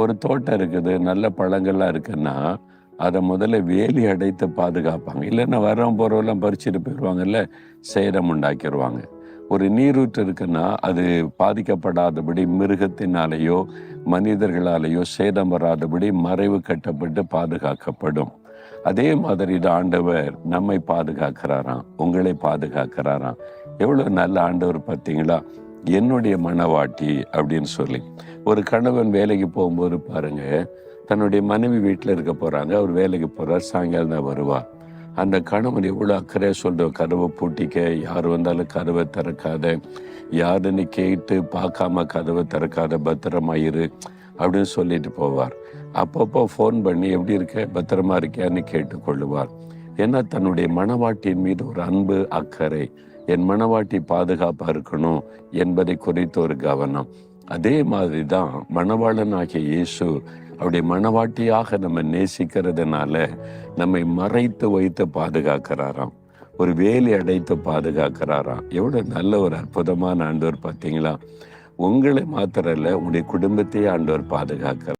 ஒரு தோட்டம் இருக்குது, நல்ல பழங்கள்லாம் இருக்குன்னா, அத முதல்ல வேலி அடைத்து பாதுகாப்பாங்க. இல்லன்னா வர்றவன் போறவன்லாம் பறிச்சுட்டு போயிருவாங்கல்ல, சேதம் உண்டாக்கிருவாங்க. ஒரு நீரூற்று இருக்குன்னா, அது பாதிக்கப்படாதபடி மிருகத்தினாலேயோ, மனிதர்களாலேயோ சேதம் வராதபடி மறைவு கட்டப்பட்டு பாதுகாக்கப்படும். அதே மாதிரி தான் ஆண்டவர் நம்மை பாதுகாக்கிறாராம், உங்களை பாதுகாக்கிறாராம். எவ்வளவு நல்ல ஆண்டவர் பார்த்தீங்களா? என்னுடைய மணவாட்டி அப்படின்னு சொல்லி. ஒரு கணவன் வேலைக்கு போகும்போது பாருங்க, தன்னுடைய மனைவி வீட்டில் இருக்க போறாங்க. அவர் வேலைக்கு போறார், சாயங்காலம் தான் வருவார். அந்த கணவன் எவ்வளோ அக்கறையா சொல்ற, கதவை பூட்டிக்க, யார் வந்தாலும் கதவை திறக்காத, யாருன்னு கேட்டு பார்க்காம கதவை திறக்காத, பத்திரமா இரு அப்படின்னு சொல்லிட்டு போவார். அப்பப்போ ஃபோன் பண்ணி எப்படி இருக்க, பத்திரமா இருக்கியான்னு கேட்டுக்கொள்ளுவார். ஏன்னா தன்னுடைய மணவாட்டியின் மீது ஒரு அன்பு, அக்கறை, என் மணவாட்டி பாதுகாப்பாக இருக்கணும் என்பதை குறித்த ஒரு கவனம். அதே மாதிரி தான் மணவாளன் ஆகிய இயேசு அவருடைய மணவாட்டியாக நம்ம நேசிக்கிறதுனால நம்மை மறைத்து வைத்து பாதுகாக்கிறாராம். ஒரு வேலி அடைத்து பாதுகாக்கிறாராம். எவ்வளோ நல்ல ஒரு அற்புதமான ஆண்டவர் பார்த்தீங்களா? உங்களை மாத்திரம் இல்லை, உங்களுடைய குடும்பத்தையே ஆண்டவர் பாதுகாக்கிறார்.